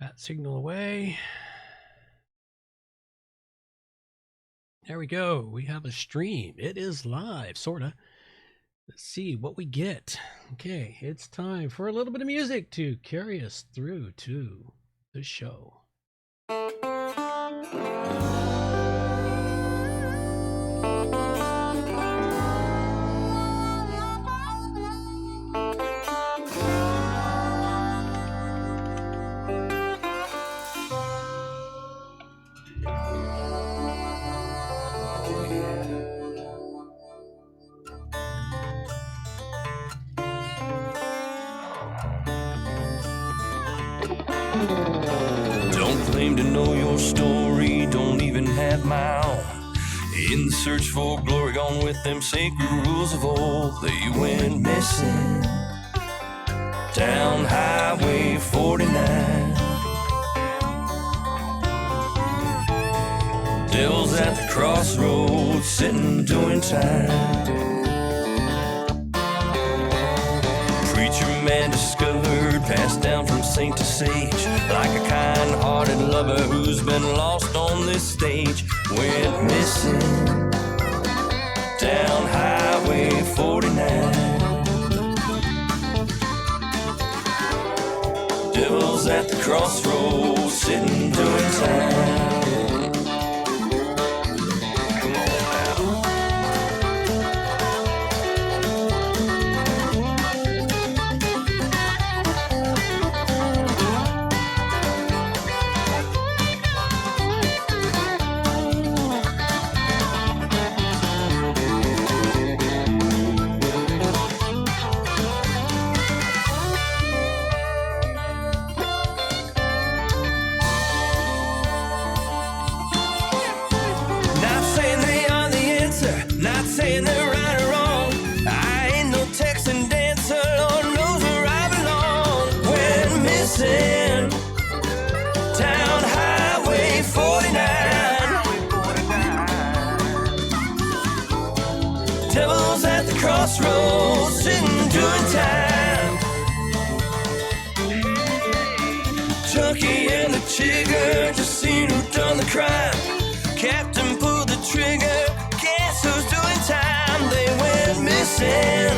That signal away. There we go. We have a stream. It is live, sorta. Let's see what we get. Okay, it's time for a little bit of music to carry us through to the show. Don't claim to know your story, don't even have my own. In the search for glory, gone with them sacred rules of old. They went missing down Highway 49. Devil's at the crossroads, sitting doing time. Preacher man discovered, passed down from saint to sage, like a kind-hearted lover who's been lost on this stage. Went missing down Highway 49. Devil's at the crossroads, sitting doing time. Saying they're right or wrong, I ain't no Texan dancer, Lord knows where I belong. Went missing down Highway 49. Devil's at the crossroads, sitting doing time. Junkie and the chigger just seen who done the crime. Captain pulled the trigger, guess who's doing time? They went missing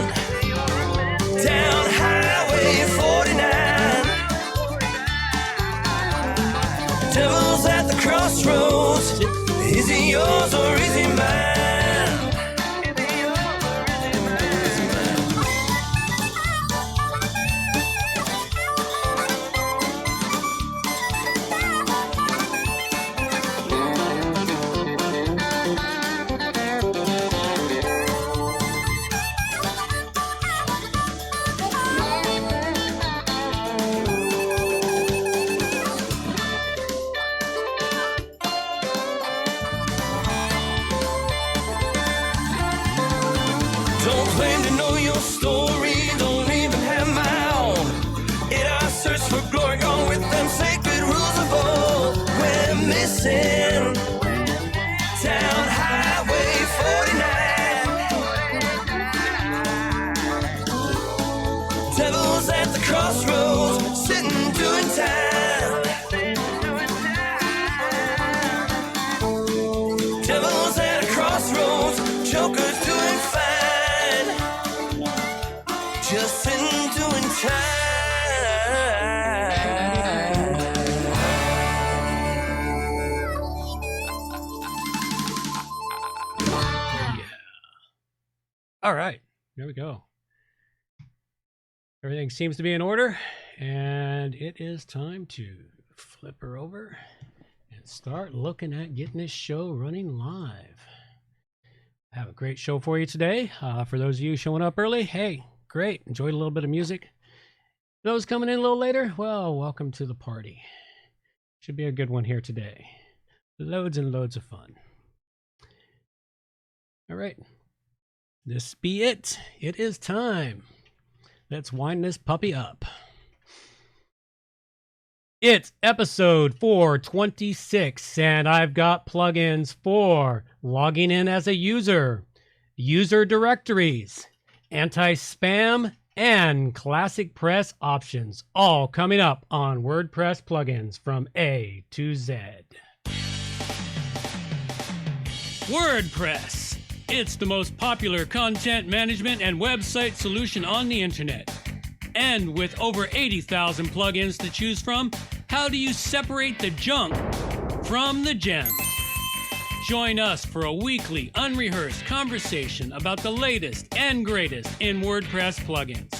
down Highway 49. Devil's at the crossroads, is he yours or is he mine? Don't claim to know your story, don't even have my own. In our search for glory, gone with them sacred rules of old. We're missing down Highway 49. Devil's at the crossroads, sitting doing time. Devil's at a crossroads, joker's doing fine. Just sitting doing time. Yeah. All right, there we go. Everything seems to be in order, and it is time to flip her over and start looking at getting this show running live. I have a great show for you today. For those of you showing up early, hey, great. Enjoyed a little bit of music. Those coming in a little later, well, welcome to the party. Should be a good one here today. Loads and loads of fun. All right. This be it. It is time. Let's wind this puppy up. It's episode 426, and I've got plugins for logging in as a user, user directories, anti-spam, and ClassicPress options, all coming up on WordPress plugins from A to Z. WordPress. It's the most popular content management and website solution on the internet. And with over 80,000 plugins to choose from, how do you separate the junk from the gems? Join us for a weekly, unrehearsed conversation about the latest and greatest in WordPress plugins.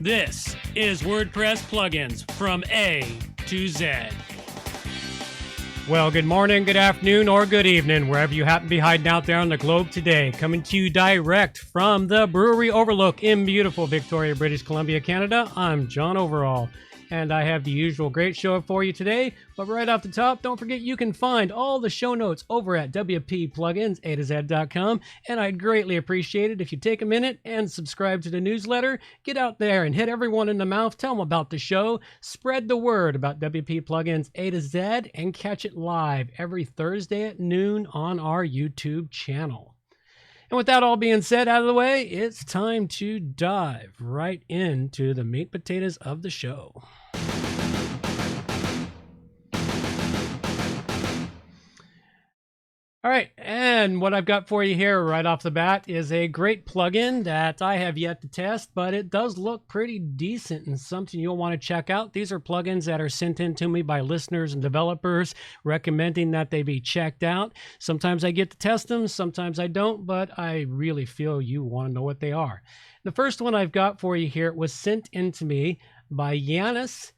This is WordPress plugins from A to Z. Well, good morning, good afternoon, or good evening, wherever you happen to be hiding out there on the globe today. Coming to you direct from the Brewery Overlook in beautiful Victoria, British Columbia, Canada. I'm John Overall, and I have the usual great show for you today. But right off the top, don't forget you can find all the show notes over at WPPluginsA2Z.com, and I'd greatly appreciate it if you take a minute and subscribe to the newsletter. Get out there and hit everyone in the mouth, tell them about the show, spread the word about WP Plugins A to Z, and catch it live every Thursday at noon on our YouTube channel. And with that all being said out of the way, it's time to dive right into the meat and potatoes of the show. All right, and what I've got for you here right off the bat is a great plugin that I have yet to test, but it does look pretty decent and something you'll want to check out. These are plugins that are sent in to me by listeners and developers recommending that they be checked out. Sometimes I get to test them, sometimes I don't, but I really feel you want to know what they are. The first one I've got for you here was sent in to me by Yanis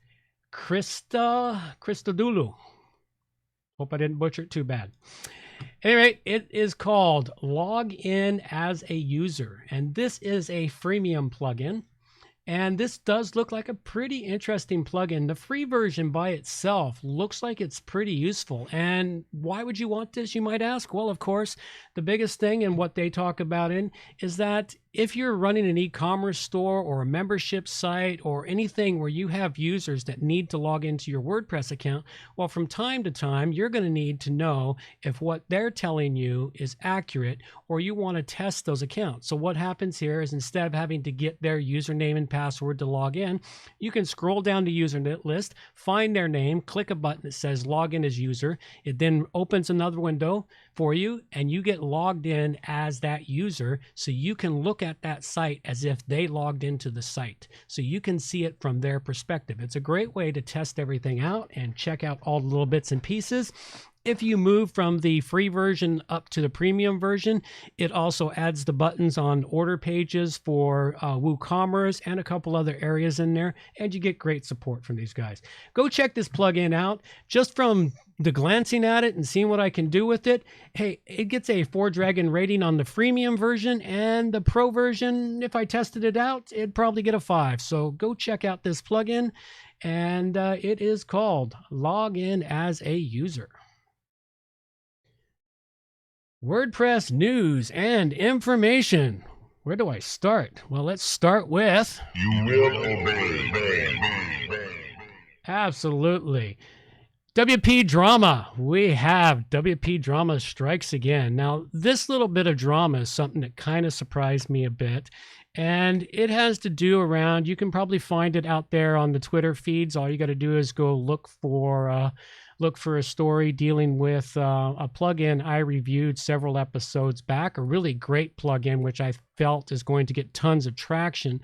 Christodoulou. Hope I didn't butcher it too bad. At any rate, it is called Log In as a User, and this is a freemium plugin. And this does look like a pretty interesting plugin. The free version by itself looks like it's pretty useful. And why would you want this, you might ask? Well, of course, the biggest thing and what they talk about in is that if you're running an e-commerce store or a membership site or anything where you have users that need to log into your WordPress account, well, from time to time, you're going to need to know if what they're telling you is accurate or you want to test those accounts. So what happens here is instead of having to get their username and password to log in, you can scroll down the user list, find their name, click a button that says log in as user. It then opens another window for you and you get logged in as that user, so you can look at that site as if they logged into the site, so you can see it from their perspective. It's a great way to test everything out and check out all the little bits and pieces. If you move from the free version up to the premium version, it also adds the buttons on order pages for WooCommerce and a couple other areas in there, and you get great support from these guys. Go check this plugin out. Just from the glancing at it and seeing what I can do with it, hey, it gets a 4-dragon rating on the freemium version, and the pro version, if I tested it out, it'd probably get a 5. So go check out this plugin, and it is called Log In as a User. WordPress news and information. Where do I start? Well, let's start with... You will obey. Absolutely. WP drama. We have WP drama strikes again. Now, this little bit of drama is something that kind of surprised me a bit. And it has to do around, you can probably find it out there on the Twitter feeds. All you got to do is go look for a story dealing with a plugin I reviewed several episodes back, a really great plugin, which I felt is going to get tons of traction.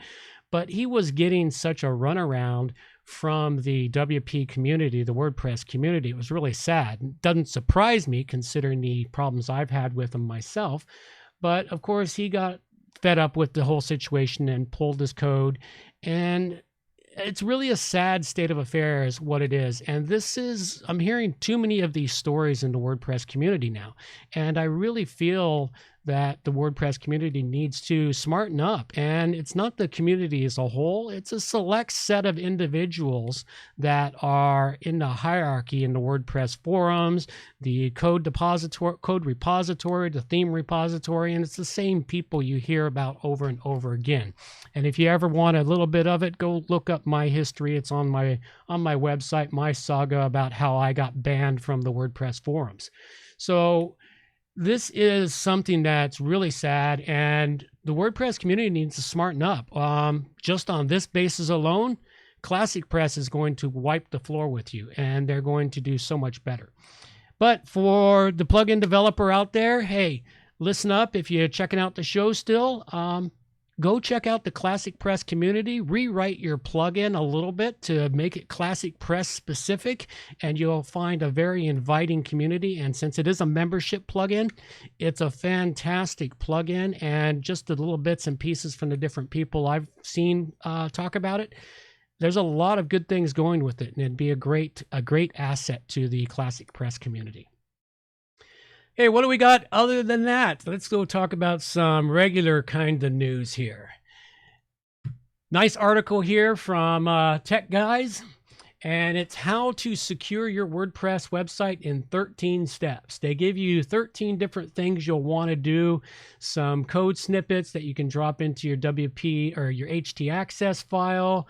But he was getting such a runaround from the WP community, the WordPress community. It was really sad. It doesn't surprise me considering the problems I've had with him myself. But of course, he got fed up with the whole situation and pulled his code. And it's really a sad state of affairs what it is. And this is, I'm hearing too many of these stories in the WordPress community now. And I really feel that the WordPress community needs to smarten up. And it's not the community as a whole, it's a select set of individuals that are in the hierarchy in the WordPress forums, the code repository, the theme repository, and it's the same people you hear about over and over again. And if you ever want a little bit of it, go look up my history. It's on my website, my saga about how I got banned from the WordPress forums. So This is something that's really sad, and the WordPress community needs to smarten up. Just on this basis alone, ClassicPress is going to wipe the floor with you, and they're going to do so much better. But for the plugin developer out there, hey, listen up. If you're checking out the show still, go check out the ClassicPress community, rewrite your plugin a little bit to make it ClassicPress specific, and you'll find a very inviting community. And since it is a membership plugin, it's a fantastic plugin, and just the little bits and pieces from the different people I've seen talk about it, there's a lot of good things going with it, and it'd be a great asset to the ClassicPress community. Hey, what do we got other than that? Let's go talk about some regular kind of news here. Nice article here from Tech Guys, and it's how to secure your WordPress website in 13 steps. They give you 13 different things you'll want to do, some code snippets that you can drop into your WP or your htaccess file,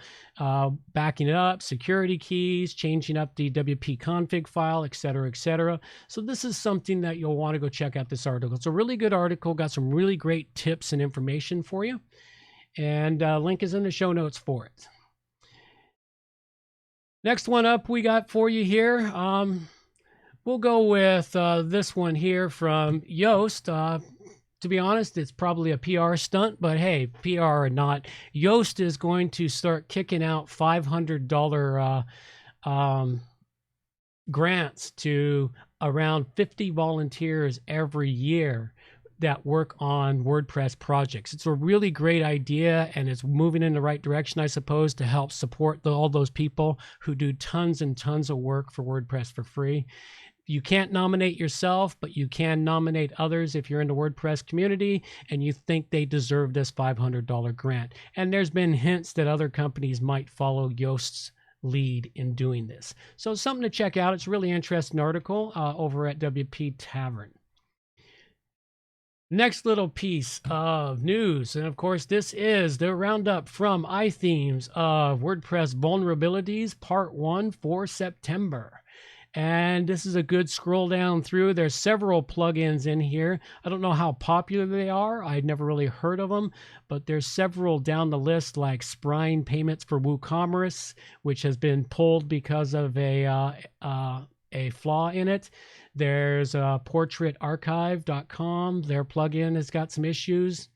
backing it up, security keys, changing up the WP config file, etc., etc. So this is something that you'll want to go check out this article. It's a really good article, got some really great tips and information for you, and link is in the show notes for it. Next one up we got for you here. We'll go with this one here from Yoast. To be honest, it's probably a PR stunt, but hey, PR or not, Yoast is going to start kicking out $500 grants to around 50 volunteers every year that work on WordPress projects. It's a really great idea, and it's moving in the right direction, I suppose, to help support all those people who do tons and tons of work for WordPress for free. You can't nominate yourself, but you can nominate others if you're in the WordPress community and you think they deserve this $500 grant. And there's been hints that other companies might follow Yoast's lead in doing this. So something to check out. It's a really interesting article over at WP Tavern. Next little piece of news, and of course this is the roundup from iThemes of WordPress vulnerabilities part 1 for September. And this is a good scroll down through. There's several plugins in here. I don't know how popular they are. I'd never really heard of them, but there's several down the list, like Sprine Payments for WooCommerce, which has been pulled because of a flaw in it. There's portraitarchive.com. Their plugin has got some issues.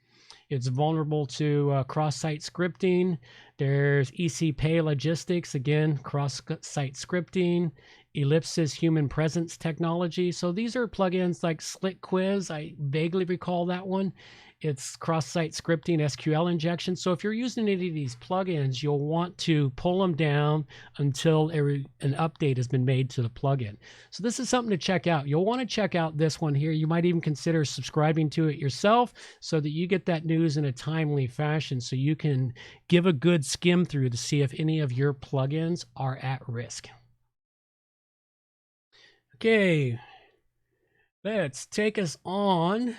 It's vulnerable to cross-site scripting. There's ECPay Logistics, again, cross-site scripting. Ellipsis Human Presence Technology. So these are plugins like Slick Quiz. I vaguely recall that one. It's cross-site scripting, SQL injection. So if you're using any of these plugins, you'll want to pull them down until an update has been made to the plugin. So this is something to check out. You'll want to check out this one here. You might even consider subscribing to it yourself so that you get that news in a timely fashion, so you can give a good skim through to see if any of your plugins are at risk. Okay, let's take us on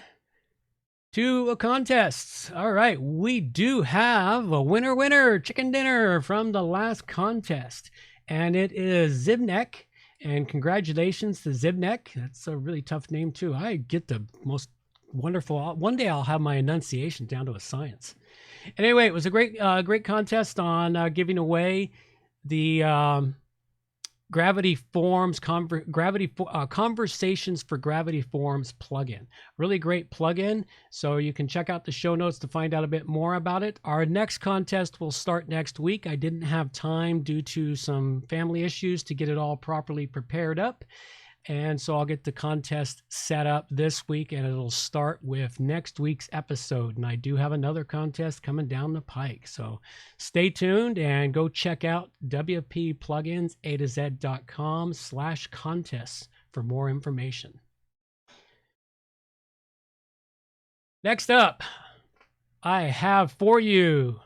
to a contest. All right, we do have a winner chicken dinner from the last contest, and it is Zibnek. And congratulations to Zibnek. That's a really tough name too. I get the most wonderful. One day I'll have my enunciation down to a science. Anyway, it was a great contest on giving away the Gravity Forms Conversations for Gravity Forms plugin. Really great plugin. So you can check out the show notes to find out a bit more about it. Our next contest will start next week. I didn't have time due to some family issues to get it all properly prepared up. And so I'll get the contest set up this week, and it'll start with next week's episode. And I do have another contest coming down the pike. So stay tuned and go check out wpplugins.com/contests for more information. Next up, I have for you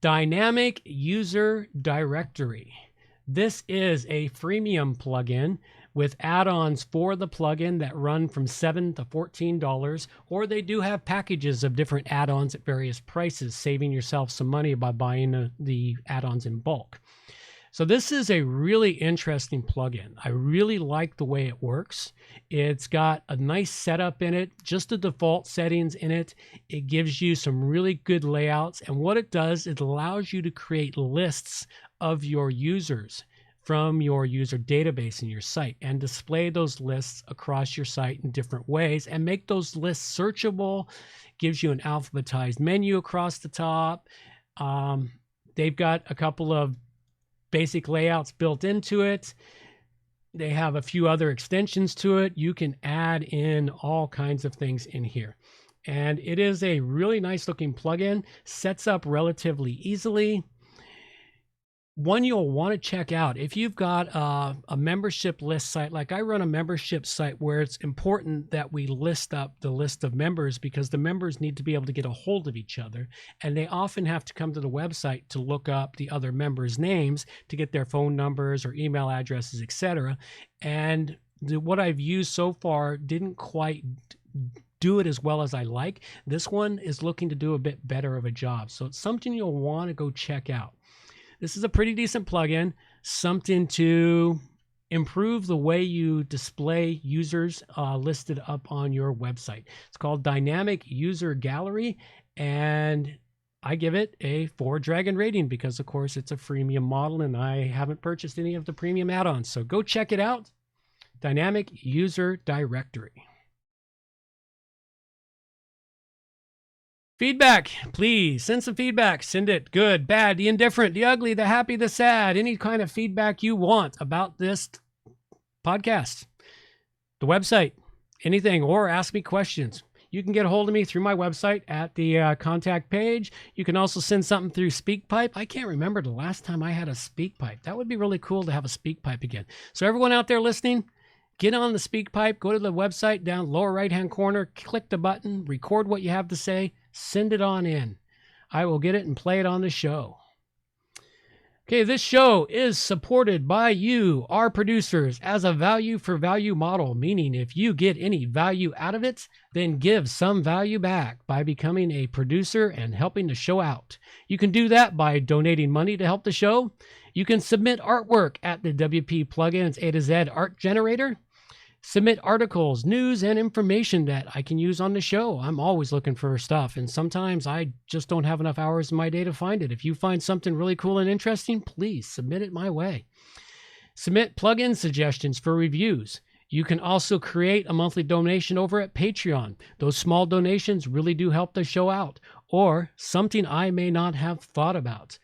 Dynamic User Directory. This is a freemium plugin with add-ons for the plugin that run from $7 to $14, or they do have packages of different add-ons at various prices, saving yourself some money by buying the add-ons in bulk. So this is a really interesting plugin. I really like the way it works. It's got a nice setup in it, just the default settings in it. It gives you some really good layouts. And what it does, it allows you to create lists of your users from your user database in your site and display those lists across your site in different ways and make those lists searchable. Gives you an alphabetized menu across the top. They've got a couple of basic layouts built into it. They have a few other extensions to it. You can add in all kinds of things in here. And it is a really nice looking plugin, sets up relatively easily. One you'll want to check out if you've got a membership list site. Like I run a membership site where it's important that we list up the list of members because the members need to be able to get a hold of each other. And they often have to come to the website to look up the other members' names to get their phone numbers or email addresses, etc. And what I've used so far didn't quite do it as well as I like. This one is looking to do a bit better of a job. So it's something you'll want to go check out. This is a pretty decent plugin, something to improve the way you display users listed up on your website. It's called Dynamic User Gallery, and I give it a 4-dragon rating because, of course, it's a freemium model, and I haven't purchased any of the premium add-ons. So go check it out, Dynamic User Directory. Feedback, please send some feedback. Send it good, bad, the indifferent, the ugly, the happy, the sad, any kind of feedback you want about this podcast, the website, anything, or ask me questions. You can get a hold of me through my website at the contact page. You can also send something through SpeakPipe. I can't remember the last time I had a SpeakPipe. That would be really cool to have a SpeakPipe again. So everyone out there listening, get on the SpeakPipe, go to the website down lower right-hand corner, click the button, record what you have to say, send it on in. I will get it and play it on the show. Okay, this show is supported by you, our producers, as a value for value model, meaning if you get any value out of it, then give some value back by becoming a producer and helping the show out. You can do that by donating money to help the show. You can submit artwork at the WP Plugins A to Z art generator. Submit articles, news, and information that I can use on the show. I'm always looking for stuff, and sometimes I just don't have enough hours in my day to find it. If you find something really cool and interesting, please submit it my way. Submit plugin suggestions for reviews. You can also create a monthly donation over at Patreon. Those small donations really do help the show out, or something I may not have thought about.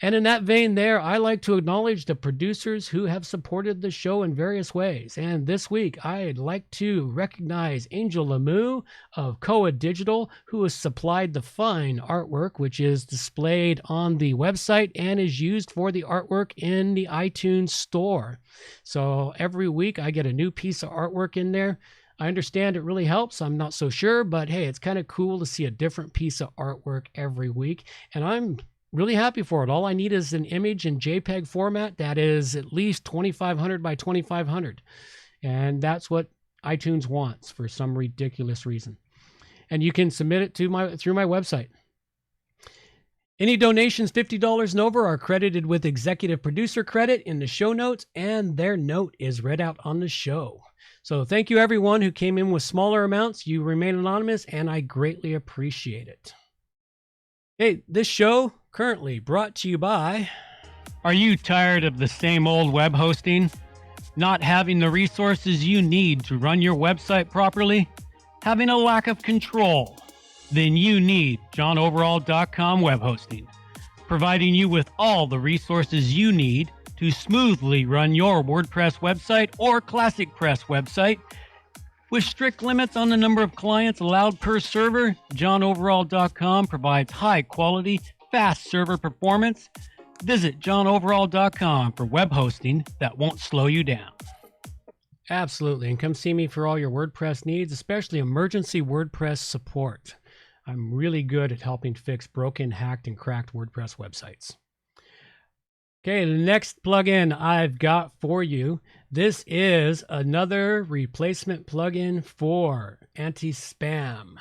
And in that vein there, I like to acknowledge the producers who have supported the show in various ways. And this week, I'd like to recognize Angel Lamu of Koa Digital, who has supplied the fine artwork, which is displayed on the website and is used for the artwork in the iTunes store. So every week, I get a new piece of artwork in there. I understand it really helps. I'm not so sure, but hey, it's kind of cool to see a different piece of artwork every week. And I'm really happy for it. All I need is an image in JPEG format that is at least 2500 by 2500. And that's what iTunes wants for some ridiculous reason. And you can submit it to through my website. Any donations $50 and over are credited with executive producer credit in the show notes, and their note is read out on the show. So thank you everyone who came in with smaller amounts. You remain anonymous, and I greatly appreciate it. Hey, this show currently brought to you by... Are you tired of the same old web hosting? Not having the resources you need to run your website properly? Having a lack of control? Then you need johnoverall.com web hosting, providing you with all the resources you need to smoothly run your WordPress website or ClassicPress website. With strict limits on the number of clients allowed per server, johnoverall.com provides high-quality, fast server performance. Visit johnoverall.com for web hosting that won't slow you down. Absolutely, and come see me for all your WordPress needs, especially emergency WordPress support. I'm really good at helping fix broken, hacked, and cracked WordPress websites. Okay, the next plugin I've got for you. This is another replacement plugin for anti-spam.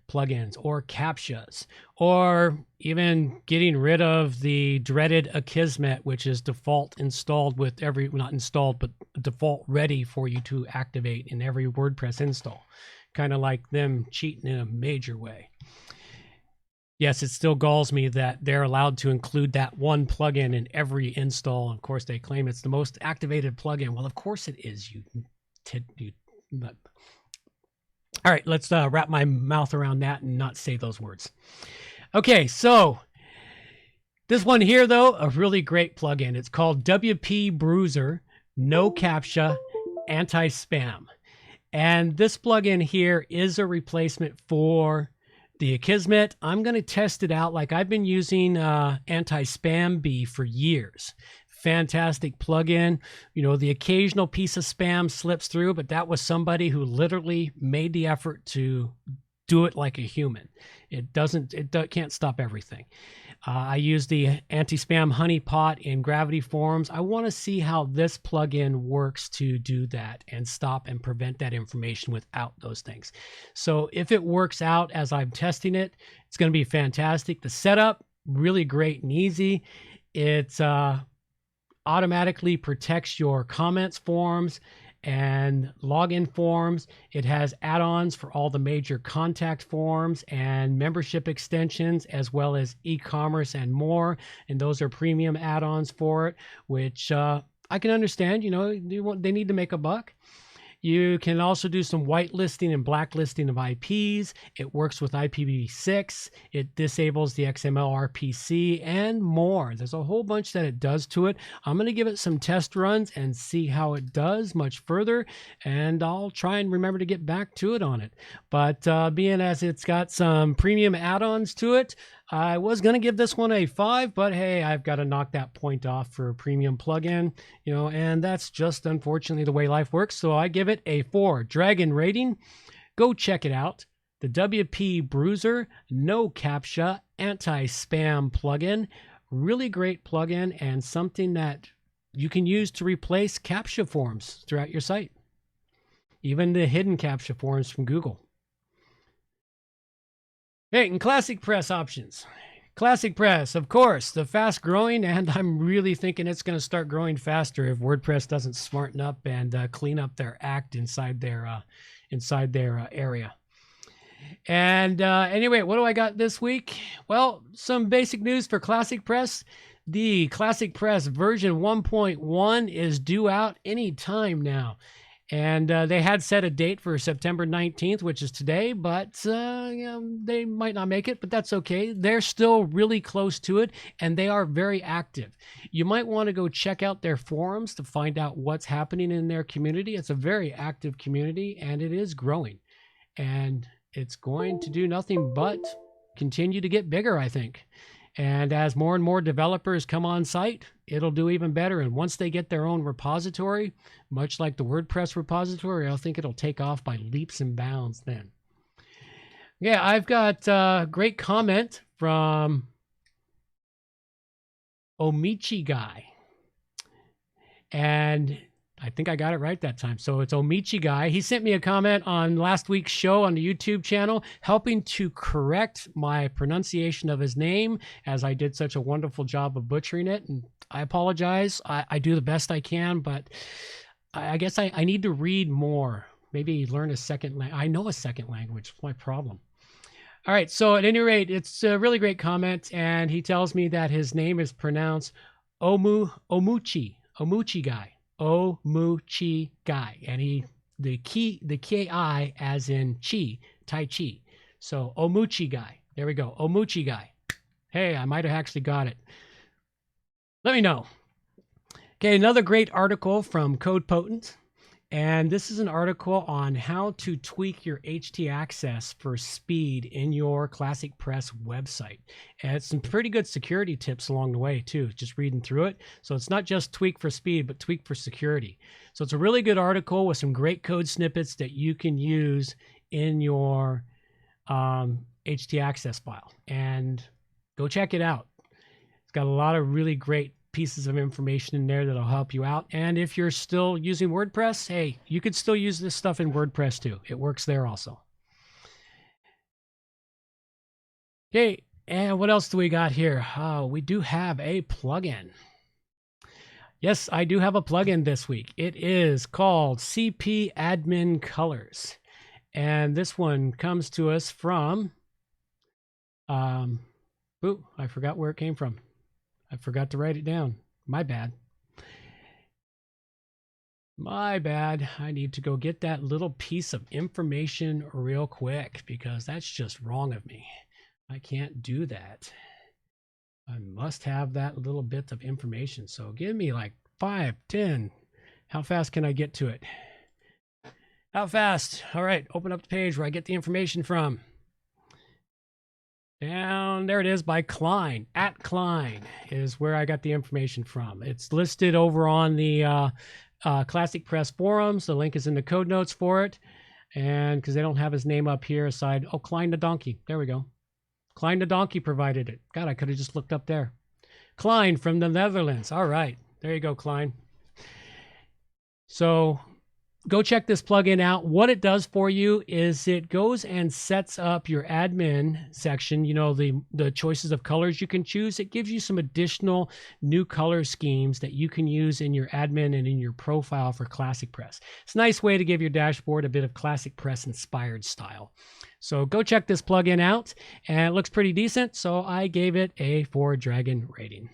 plugins or Captchas, or even getting rid of the dreaded Akismet, which is default installed with every, not installed, but default ready for you to activate in every WordPress install. Kind of like them cheating in a major way. Yes, it still galls me that they're allowed to include that one plugin in every install. Of course, they claim it's the most activated plugin. Well, of course it is, but all right, let's wrap my mouth around that and not say those words. Okay, so this one here, though, a really great plugin. It's called WPBruiser, No Captcha, Anti-Spam. And this plugin here is a replacement for the Akismet. I'm going to test it out. Like, I've been using Anti-Spam Bee for years. Fantastic plugin. You know, the occasional piece of spam slips through, but that was somebody who literally made the effort to do it like a human. It can't stop everything. I use the anti-spam honeypot in Gravity Forms. I want to see how this plugin works to do that and stop and prevent that information without those things. So if it works out as I'm testing it, it's going to be fantastic. The setup, really great and easy. It's automatically protects your comments forms and login forms. It has add-ons for all the major contact forms and membership extensions, as well as e-commerce and more. And those are premium add-ons for it, which I can understand. You know, they need to make a buck. You can also do some whitelisting and blacklisting of IPs. It works with IPv6. It disables the XML RPC and more. There's a whole bunch that it does to it. I'm going to give it some test runs and see how it does much further, and I'll try and remember to get back to it on it. But being as it's got some premium add-ons to it, I was going to give this one a 5, but hey, I've got to knock that point off for a premium plugin, you know, and that's just unfortunately the way life works. So I give it a 4 Dragon rating. Go check it out. The WPBruiser No Captcha Anti-Spam plugin. Really great plugin and something that you can use to replace Captcha forms throughout your site. Even the hidden Captcha forms from Google. Hey, and ClassicPress options. ClassicPress, of course, the fast growing, and I'm really thinking it's going to start growing faster if WordPress doesn't smarten up and clean up their act inside their area. And anyway, what do I got this week? Well, some basic news for ClassicPress. The ClassicPress version 1.1 is due out any time now. And they had set a date for September 19th, which is today, but they might not make it, but that's okay. They're still really close to it, and they are very active. You might want to go check out their forums to find out what's happening in their community. It's a very active community, and it is growing. And it's going to do nothing but continue to get bigger, I think. And as more and more developers come on site, it'll do even better. And once they get their own repository, much like the WordPress repository, I think it'll take off by leaps and bounds then. Yeah, I've got a great comment from Omichi Guy. And I think I got it right that time. So it's Omichi Guy. He sent me a comment on last week's show on the YouTube channel, helping to correct my pronunciation of his name, as I did such a wonderful job of butchering it. And I apologize. I do the best I can, but I guess I need to read more. Maybe learn a second language. I know a second language. It's my problem. All right. So at any rate, it's a really great comment. And he tells me that his name is pronounced Omuchi Guy. Omuchi Guy, and the Ki as in chi, Tai Chi. So Omuchi Guy. There we go. Omuchi Guy. Hey, I might have actually got it. Let me know. Okay, another great article from Code Potent. And this is an article on how to tweak your htaccess for speed in your ClassicPress website. And it's some pretty good security tips along the way too, just reading through it. So it's not just tweak for speed, but tweak for security. So it's a really good article with some great code snippets that you can use in your htaccess file. And go check it out. It's got a lot of really great pieces of information in there that'll help you out. And if you're still using WordPress, hey, you could still use this stuff in WordPress too. It works there also. Okay, and what else do we got here? We do have a plugin. Yes, I do have a plugin this week. It is called CP Admin Colors. And this one comes to us from, I forgot where it came from. I forgot to write it down. My bad. My bad. I need to go get that little piece of information real quick because that's just wrong of me. I can't do that. I must have that little bit of information. So give me like 5, 10. How fast can I get to it? How fast? All right, open up the page where I get the information from. Down there it is by Klein. At Klein is where I got the information from. It's listed over on the ClassicPress forums. The link is in the code notes for it. And because they don't have his name up here aside. Oh, Klein the Donkey. There we go. Klein the Donkey provided it. God, I could have just looked up there. Klein from the Netherlands. All right. There you go, Klein. So go check this plugin out. What it does for you is it goes and sets up your admin section, you know, the choices of colors you can choose. It gives you some additional new color schemes that you can use in your admin and in your profile for ClassicPress. It's a nice way to give your dashboard a bit of ClassicPress inspired style. So go check this plugin out, and it looks pretty decent, so I gave it a 4-dragon rating.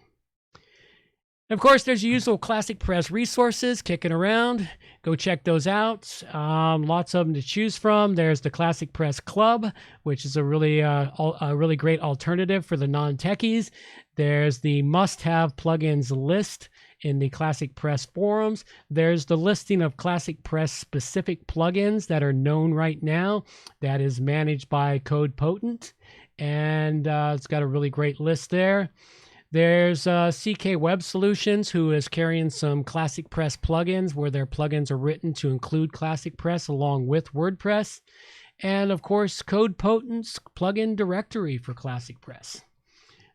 Of course, there's your usual ClassicPress resources kicking around. Go check those out. Lots of them to choose from. There's the ClassicPress Club, which is a really great alternative for the non-techies. There's the must-have plugins list in the ClassicPress forums. There's the listing of ClassicPress specific plugins that are known right now. That is managed by CodePotent, and it's got a really great list there. There's CK Web Solutions, who is carrying some ClassicPress plugins where their plugins are written to include ClassicPress along with WordPress. And of course, CodePotent's plugin directory for ClassicPress.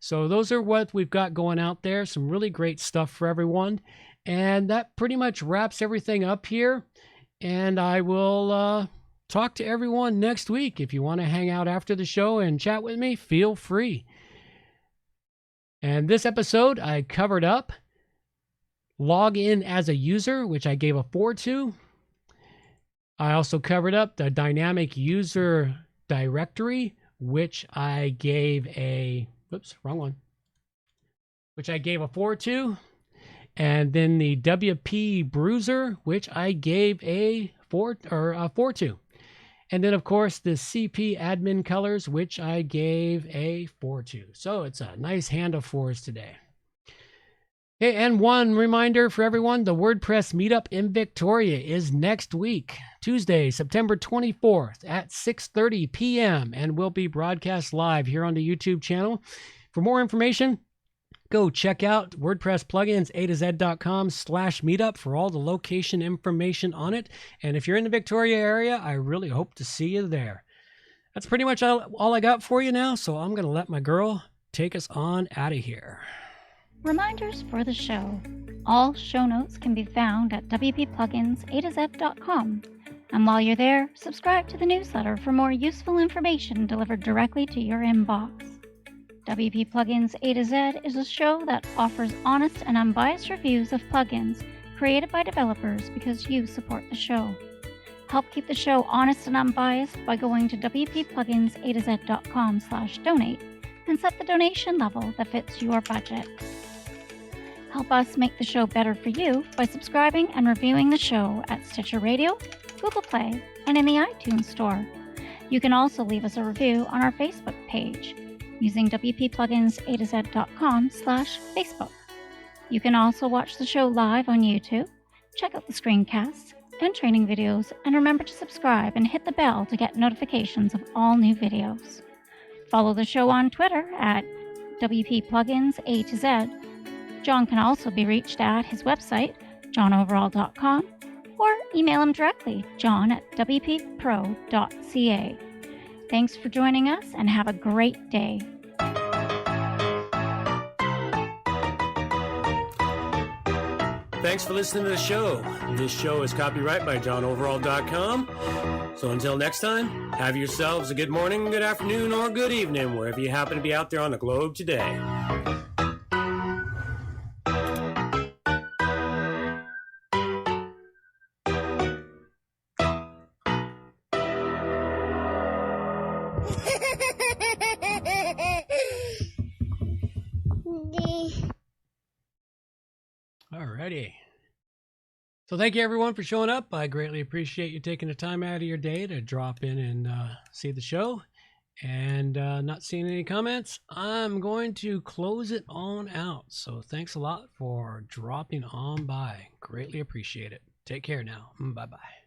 So those are what we've got going out there. Some really great stuff for everyone. And that pretty much wraps everything up here. And I will talk to everyone next week. If you want to hang out after the show and chat with me, feel free. And this episode, I covered up log in as a user, which I gave a 4 to. I also covered up the dynamic user directory, which I gave a, which I gave a 4 to. And then the WPBruiser, which I gave a 4 to. And then, of course, the CP Admin Colors, which I gave a 4 to. So it's a nice hand of 4s today. Okay, and one reminder for everyone, the WordPress meetup in Victoria is next week, Tuesday, September 24th at 6:30 p.m. and will be broadcast live here on the YouTube channel. For more information, go check out WordPress plugins A2Z.com/meetup for all the location information on it. And if you're in the Victoria area, I really hope to see you there. That's pretty much all I got for you now, so I'm going to let my girl take us on out of here. Reminders for the show. All show notes can be found at WPPlugins A2Z.com. And while you're there, subscribe to the newsletter for more useful information delivered directly to your inbox. WP Plugins A to Z is a show that offers honest and unbiased reviews of plugins created by developers because you support the show. Help keep the show honest and unbiased by going to WPPluginsA2Z.com/donate and set the donation level that fits your budget. Help us make the show better for you by subscribing and reviewing the show at Stitcher Radio, Google Play, and in the iTunes Store. You can also leave us a review on our Facebook page using WPPluginsA2Z.com/Facebook. You can also watch the show live on YouTube, check out the screencasts and training videos, and remember to subscribe and hit the bell to get notifications of all new videos. Follow the show on Twitter at WPPluginsA2Z. John can also be reached at his website, johnoverall.com, or email him directly, john@wppro.ca. Thanks for joining us and have a great day. Thanks for listening to the show. This show is copyright by johnoverall.com. So until next time, have yourselves a good morning, good afternoon, or good evening, wherever you happen to be out there on the globe today. Alrighty. So thank you everyone for showing up. I greatly appreciate you taking the time out of your day to drop in and see the show. And not seeing any comments, I'm going to close it on out. So thanks a lot for dropping on by. Greatly appreciate it. Take care now. Bye-bye.